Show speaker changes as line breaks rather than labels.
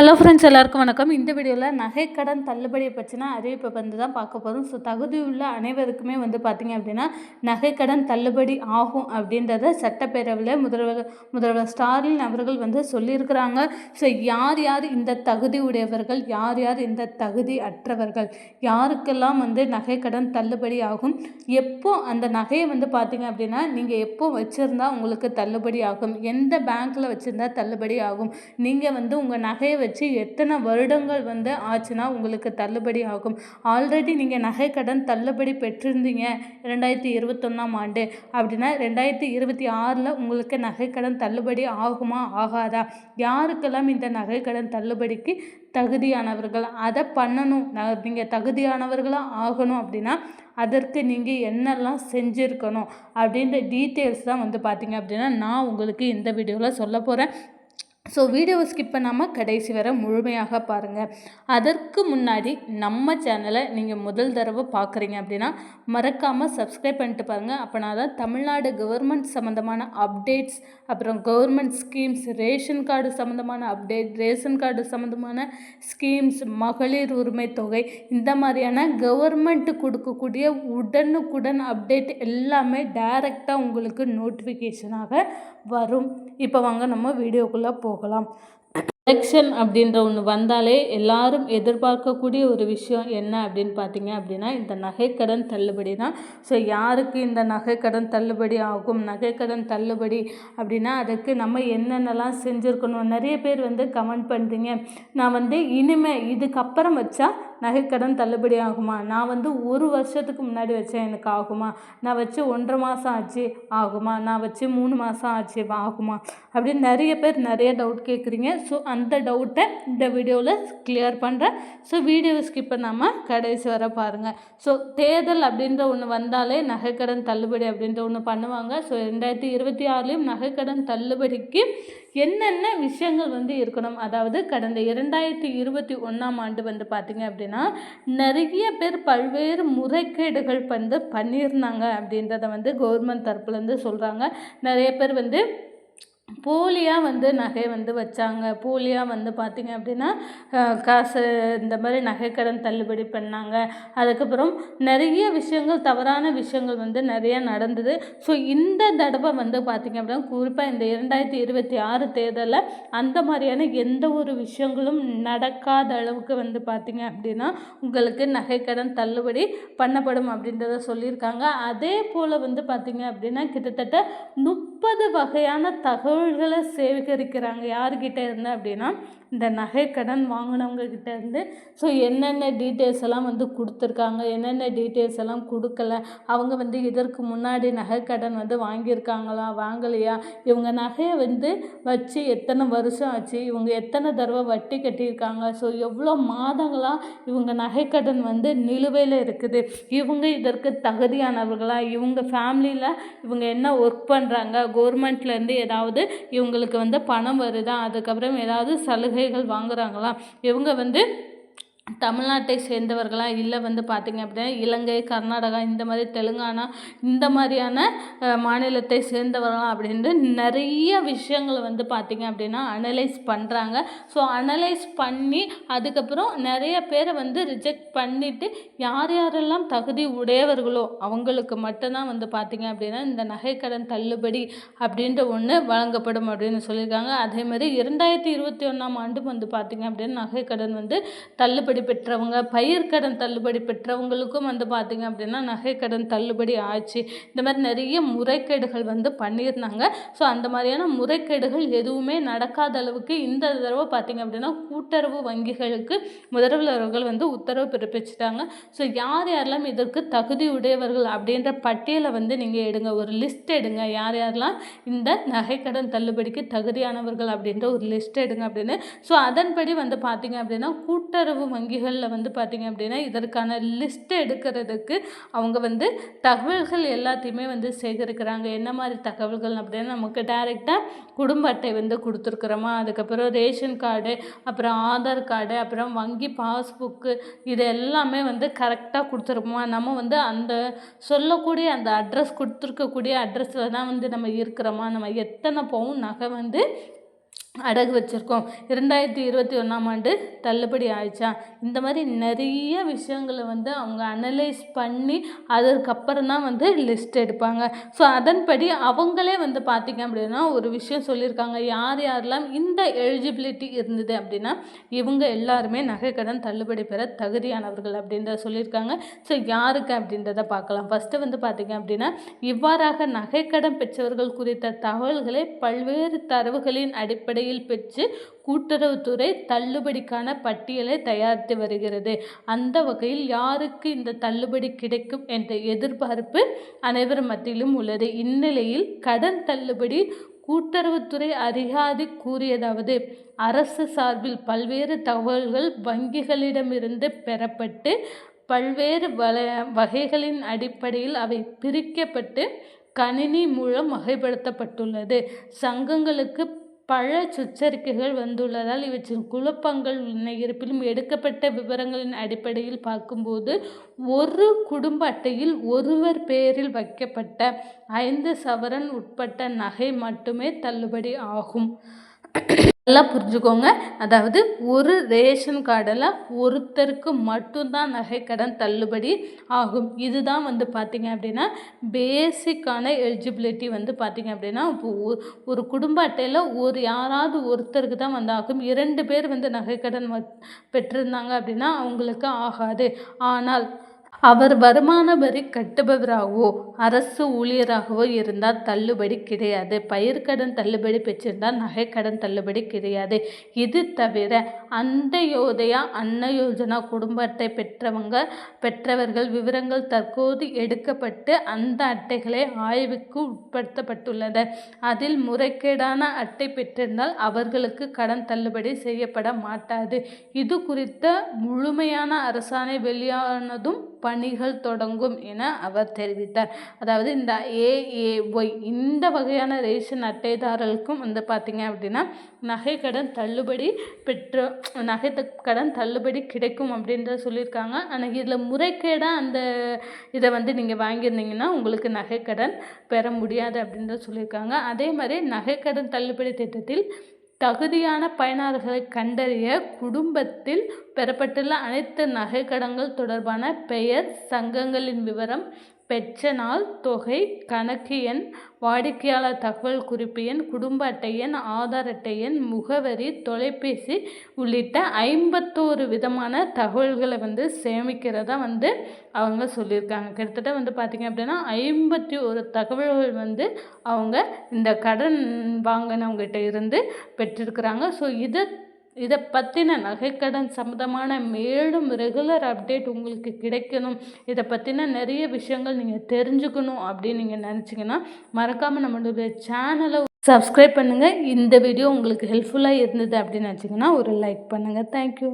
Hello friends, எல்லாருக்கும் வணக்கம். இந்த வீடியோவில் நகைக்கடன் தள்ளுபடியை பற்றின அறிவிப்பை வந்து தான் பார்க்க போகிறோம். ஸோ தகுதியுள்ள அனைவருக்குமே வந்து பார்த்திங்க அப்படின்னா நகைக்கடன் தள்ளுபடி ஆகும் அப்படின்றத சட்டப்பேரவையில் முதல்வர் ஸ்டாலின் அவர்கள் வந்து சொல்லியிருக்கிறாங்க. ஸோ யார் யார் இந்த தகுதி உடையவர்கள், யார் யார் இந்த தகுதி அற்றவர்கள், யாருக்கெல்லாம் வந்து நகைக்கடன் தள்ளுபடி ஆகும், எப்போ அந்த நகையை வந்து பார்த்திங்க அப்படின்னா நீங்கள் எப்போ வச்சுருந்தா உங்களுக்கு தள்ளுபடி ஆகும், எந்த பேங்க்கில் வச்சுருந்தா தள்ளுபடி ஆகும், நீங்கள் வந்து உங்கள் நகையை வச்சு எத்தனை வருடங்கள் வந்து ஆச்சுன்னா உங்களுக்கு தள்ளுபடி ஆகும், ஆல்ரெடி நீங்கள் நகைக்கடன் தள்ளுபடி பெற்றிருந்தீங்க 2021ஆம் ஆண்டு அப்படின்னா 2026 உங்களுக்கு நகைக்கடன் தள்ளுபடி ஆகுமா ஆகாதா, யாருக்கெல்லாம் இந்த நகைக்கடன் தள்ளுபடிக்கு தகுதியானவர்கள், அதை பண்ணணும், நீங்கள் தகுதியானவர்களாக ஆகணும் அப்படின்னா அதற்கு நீங்கள் என்னெல்லாம் செஞ்சுருக்கணும் அப்படின்ற டீட்டெயில்ஸ் தான் வந்து பார்த்திங்க அப்படின்னா நான் உங்களுக்கு இந்த வீடியோவில் சொல்ல போகிறேன். ஸோ வீடியோவை ஸ்கிப் பண்ணாமல் கடைசி வரை முழுமையாக பாருங்கள். அதற்கு முன்னாடி நம்ம சேனலை நீங்கள் முதல் தடவை பார்க்குறீங்க அப்படின்னா மறக்காமல் சப்ஸ்கிரைப் பண்ணிட்டு பாருங்கள். அப்போனா தான் தமிழ்நாடு கவர்மெண்ட் சம்மந்தமான அப்டேட்ஸ், அப்புறம் கவர்மெண்ட் ஸ்கீம்ஸ், ரேஷன் கார்டு சம்மந்தமான அப்டேட், ரேஷன் கார்டு சம்மந்தமான ஸ்கீம்ஸ், மகளிர் உரிமை தொகை, இந்த மாதிரியான கவர்மெண்ட்டு கொடுக்கக்கூடிய உடனுக்குடன் அப்டேட் எல்லாமே டைரெக்டாக உங்களுக்கு நோட்டிஃபிகேஷனாக வரும். இப்போ வாங்க நம்ம வீடியோக்குள்ளே போகலாம். எலெக்ஷன் அப்படின்ற ஒன்று வந்தாலே எல்லாரும் எதிர்பார்க்கக்கூடிய ஒரு விஷயம் என்ன அப்படின்னு பார்த்தீங்க அப்படின்னா இந்த நகைக்கடன் தள்ளுபடி தான். ஸோ யாருக்கு இந்த நகைக்கடன் தள்ளுபடி ஆகும், நகைக்கடன் தள்ளுபடி அப்படின்னா அதுக்கு நம்ம என்னென்னலாம் செஞ்சுருக்கணும். நிறைய பேர் வந்து கமெண்ட் பண்ணுறீங்க, நான் வந்து இனிமேல் இதுக்கப்புறம் வச்சா நகைக்கடன் தள்ளுபடி ஆகுமா, நான் வந்து 1 வருஷத்துக்கு முன்னாடி வச்சேன் எனக்கு ஆகுமா, நான் வச்சு 1.5 மாதம் ஆச்சு ஆகுமா, நான் வச்சு 3 மாதம் ஆச்சு ஆகுமா அப்படின்னு நிறைய பேர் நிறைய டவுட் கேட்குறீங்க. ஸோ அந்த டவுட்டை இந்த வீடியோவில் கிளியர் பண்ணுறேன். ஸோ வீடியோவை ஸ்கிப் பண்ணாமல் கடைசி வர பாருங்கள். ஸோ தேர்தல் அப்படின்ற ஒன்று வந்தாலே நகைக்கடன் தள்ளுபடி அப்படின்ற ஒன்று பண்ணுவாங்க. ஸோ 2026 நகைக்கடன் தள்ளுபடிக்கு என்னென்ன விஷயங்கள் வந்து இருக்கணும், அதாவது கடந்த 2021ஆம் ஆண்டு வந்து பார்த்திங்க அப்படின்னா நிறைய பேர் பல்வேறு முறைகேடுகள் வந்து பண்ணியிருந்தாங்க அப்படின்றத வந்து கவர்மெண்ட் தரப்புலேருந்து சொல்கிறாங்க. நிறைய பேர் வந்து போலியாக வந்து நகை வந்து வச்சாங்க, போலியாக வந்து பார்த்திங்க அப்படின்னா காசு இந்த மாதிரி நகைக்கடன் தள்ளுபடி பண்ணாங்க. அதுக்கப்புறம் நிறைய விஷயங்கள், தவறான விஷயங்கள் வந்து நிறையா நடந்தது. ஸோ இந்த தடவை வந்து பார்த்திங்க அப்படின்னா குறிப்பாக இந்த 2026 தேர்தலில் அந்த மாதிரியான எந்த ஒரு விஷயங்களும் நடக்காத அளவுக்கு வந்து பார்த்திங்க அப்படின்னா உங்களுக்கு நகைக்கடன் தள்ளுபடி பண்ணப்படும் அப்படின்றத சொல்லியிருக்காங்க. அதே போல் வந்து பார்த்திங்க அப்படின்னா கிட்டத்தட்ட 30 வகையான தகவல்களை சேகரிக்கிறாங்க. யார்கிட்ட இருந்து அப்படின்னா இந்த நகைக்கடன் வாங்கினவங்க கிட்ட இருந்து. ஸோ என்னென்ன டீட்டெயில்ஸ் எல்லாம் வந்து கொடுத்துருக்காங்க, என்னென்ன டீட்டெயில்ஸ் எல்லாம் கொடுக்கல, அவங்க வந்து இதற்கு முன்னாடி நகைக்கடன் வந்து வாங்கியிருக்காங்களா வாங்கலையா, இவங்க நகையை வந்து வச்சு எத்தனை வருஷம் ஆச்சு, இவங்க எத்தனை தடவை வட்டி கட்டியிருக்காங்க, ஸோ எவ்வளோ மாதங்களாக இவங்க நகைக்கடன் வந்து நிலுவையில் இருக்குது, இவங்க இதற்கு தகுதியானவர்களா, இவங்க ஃபேமிலியில் இவங்க என்ன ஒர்க் பண்ணுறாங்க, கவர்மெண்ட்லேருந்து ஏதாவது இவங்களுக்கு வந்து பணம் வருதா, அதுக்கப்புறம் ஏதாவது சலுகைகள் வாங்குறாங்களா, இவங்க வந்து தமிழ்நாட்டை சேர்ந்தவர்களா இல்லை வந்து பார்த்திங்க அப்படின்னா இலங்கை, கர்நாடகா, இந்த மாதிரி தெலுங்கானா, இந்த மாதிரியான மாநிலத்தை சேர்ந்தவர்களா அப்படின்ட்டு நிறைய விஷயங்களை வந்து பார்த்திங்க அப்படின்னா அனலைஸ் பண்ணுறாங்க. ஸோ அனலைஸ் பண்ணி அதுக்கப்புறம் நிறைய பேரை வந்து ரிஜெக்ட் பண்ணிவிட்டு யார் யாரெல்லாம் தகுதி உடையவர்களோ அவங்களுக்கு மட்டும்தான் வந்து பார்த்திங்க அப்படின்னா இந்த நகைக்கடன் தள்ளுபடி அப்படின்ற ஒன்று வழங்கப்படும் அப்படின்னு சொல்லியிருக்காங்க. அதேமாதிரி 2021ஆம் ஆண்டு வந்து பார்த்திங்க அப்படின்னா நகைக்கடன் வந்து தள்ளுபடி பெற்றவங்க, பயிர்க்கடன் தள்ளுபடி பெற்றவங்களுக்கும் வந்து பார்த்திங்க அப்படின்னா நகைக்கடன் தள்ளுபடி ஆச்சு. இந்த மாதிரி நிறைய முறைகேடுகள் வந்து பண்ணியிருந்தாங்க. ஸோ அந்த மாதிரியான முறைகேடுகள் எதுவுமே நடக்காத அளவுக்கு இந்த தடவை பார்த்திங்க அப்படின்னா கூட்டுறவு வங்கிகளுக்கு முதல்வர்கள் வந்து உத்தரவு பிறப்பிச்சிட்டாங்க. ஸோ யார் யாரெல்லாம் இதற்கு தகுதி உடையவர்கள் அப்படின்ற பட்டியலை வந்து நீங்கள் எடுங்க, ஒரு லிஸ்ட் எடுங்க, யார் யாரெல்லாம் இந்த நகைக்கடன் தள்ளுபடிக்கு தகுதியானவர்கள் அப்படின்ற ஒரு லிஸ்ட் எடுங்க அப்படின்னு. ஸோ அதன்படி வந்து பார்த்திங்க அப்படின்னா கூட்டுறவு வங்கிகளில் வந்து பார்த்திங்க அப்படின்னா இதற்கான லிஸ்ட் எடுக்கிறதுக்கு அவங்க வந்து தகவல்கள் எல்லாத்தையுமே வந்து சேகரிக்கிறாங்க. என்ன மாதிரி தகவல்கள் அப்படின்னா நமக்கு டைரெக்டாக குடும்ப அட்டை வந்து கொடுத்துருக்குறோமா, அதுக்கப்புறம் ரேஷன் கார்டு, அப்புறம் ஆதார் கார்டு, அப்புறம் வங்கி பாஸ்புக்கு, இது எல்லாமே வந்து கரெக்டாக கொடுத்துருப்போமா, நம்ம வந்து அந்த சொல்லக்கூடிய அந்த அட்ரஸ் கொடுத்துருக்கக்கூடிய அட்ரஸில் தான் வந்து நம்ம இருக்கிறோமா, நம்ம எத்தனை பவுன் நகை வந்து அடகு வச்சுருக்கோம். 2021ஆம் ஆண்டு தள்ளுபடி ஆயிடுச்சா? இந்த மாதிரி நிறைய விஷயங்களை வந்து அவங்க அனலைஸ் பண்ணி அதற்கப்புறம் தான் வந்து லிஸ்ட் எடுப்பாங்க. ஸோ அதன்படி அவங்களே வந்து பார்த்திங்க அப்படின்னா ஒரு விஷயம் சொல்லியிருக்காங்க. யார் யாரெல்லாம் இந்த எலிஜிபிலிட்டி இருந்தது அப்படின்னா இவங்க எல்லாருமே நகைக்கடன் தள்ளுபடி பெற தகுதியானவர்கள் அப்படின்றத சொல்லியிருக்காங்க. ஸோ யாருக்கு அப்படின்றத பார்க்கலாம். ஃபஸ்ட்டு வந்து பார்த்திங்க அப்படின்னா இவ்வாறாக நகைக்கடன் பெற்றவர்கள் குறித்த தகவல்களை பல்வேறு தரவுகளின் அடிப்படையில் பெற்று கூட்டுறவுத்துறை தள்ளுபடிக்கான பட்டியலை தயாரித்து வருகிறது. அந்த வகையில் யாருக்கு இந்த தள்ளுபடி கிடைக்கும் என்ற எதிர்பார்ப்பு அனைவர் மத்தியிலும் உள்ளது. இந்நிலையில் கடன் தள்ளுபடி கூட்டுறவுத்துறை அதிகாரி கூறியதாவது, அரசு சார்பில் பல்வேறு தகவல்கள் வங்கிகளிடமிருந்து பெறப்பட்டு பல்வேறு வகைகளின் அடிப்படையில் அவை பிரிக்கப்பட்டு கணினி மூலம் வகைப்படுத்தப்பட்டுள்ளது. சங்கங்களுக்கு பல சுற்றறிக்கைகள் வந்துள்ளதால் இவற்றின் குழப்பங்கள் உள்ளன. இருப்பினும் எடுக்கப்பட்ட விவரங்களின் அடிப்படையில் பார்க்கும்போது ஒரு குடும்ப அட்டையில் ஒருவர் பெயரில் வைக்கப்பட்ட 5 சவரன் உட்பட்ட நகை மட்டுமே தள்ளுபடி ஆகும். நல்லா புரிஞ்சுக்கோங்க. அதாவது ஒரு ரேஷன் கார்டில் ஒருத்தருக்கு மட்டும்தான் நகைக்கடன் தள்ளுபடி ஆகும். இதுதான் வந்து பார்த்திங்க அப்படின்னா பேசிக்கான எலிஜிபிலிட்டி வந்து பார்த்திங்க அப்படின்னா இப்போ ஒரு குடும்ப அட்டையில் யாராவது ஒருத்தருக்கு தான் வந்து ஆகும். 2 பேர் வந்து நகைக்கடன் பெற்றிருந்தாங்க அப்படின்னா அவங்களுக்கு ஆகாது. ஆனால் அவர் வருமான வரி கட்டுபவராகவோ அரசு ஊழியராகவோ இருந்தால் தள்ளுபடி கிடையாது. பயிர்க்கடன் தள்ளுபடி பெற்றிருந்தால் நகைக்கடன் தள்ளுபடி கிடையாது. இது தவிர அந்தயோதயா அன்ன யோஜனா குடும்ப அட்டை பெற்றவர்கள் விவரங்கள் தற்போது எடுக்கப்பட்டு அந்த அட்டைகளை ஆய்வுக்கு உட்படுத்தப்பட்டுள்ளது. அதில் முறைகேடான அட்டை பெற்றிருந்தால் அவர்களுக்கு கடன் தள்ளுபடி செய்யப்பட மாட்டாது. இது குறித்த முழுமையான அரசாணை வெளியானதும் பணிகள் தொடங்கும் என அவர் தெரிவித்தார். அதாவது இந்த AAY இந்த வகையான ரேஷன் அட்டைதாரர்களுக்கும் வந்து பார்த்திங்க அப்படின்னா நகைக்கடன் தள்ளுபடி கிடைக்கும் அப்படின்றத சொல்லியிருக்காங்க. ஆனால் இதில் முறைகேடாக அந்த இதை வந்து நீங்கள் வாங்கியிருந்தீங்கன்னா உங்களுக்கு நகைக்கடன் பெற முடியாது அப்படின்றத சொல்லியிருக்காங்க. அதே மாதிரி நகைக்கடன் தள்ளுபடி திட்டத்தில் தகுதியான பயனாளர்களை கண்டறிய குடும்பத்தில் பெறப்பட்டுள்ள அனைத்து நகைக்கடன்கள் தொடர்பான பெயர், சங்கங்களின் விவரம், பெற்ற நாள், தொகை, கணக்கு எண், வாடிக்கையாளர் தகவல் குறிப்பு எண், குடும்ப அட்டை எண், ஆதார் அட்டை எண், முகவரி, தொலைபேசி உள்ளிட்ட 51 விதமான தகவல்களை வந்து சேமிக்கிறதா வந்து அவங்க சொல்லியிருக்காங்க. கிட்டத்தட்ட வந்து பார்த்திங்க அப்படின்னா 51 தகவல்கள் வந்து அவங்க இந்த கடன் வாங்கினவங்ககிட்ட இருந்து பெற்றிருக்கிறாங்க. ஸோ இதை பற்றின நகைக்கடன் சம்மந்தமான மேலும் ரெகுலர் அப்டேட் உங்களுக்கு கிடைக்கணும், இதை பற்றின நிறைய விஷயங்கள் நீங்கள் தெரிஞ்சுக்கணும் அப்படின்னு நீங்கள் நினச்சிங்கன்னா மறக்காமல் நம்மளுடைய சேனலை சப்ஸ்கிரைப் பண்ணுங்கள். இந்த வீடியோ உங்களுக்கு ஹெல்ப்ஃபுல்லாக இருந்தது அப்படின்னு நினச்சிங்கன்னா ஒரு லைக் பண்ணுங்கள். தேங்க்யூ.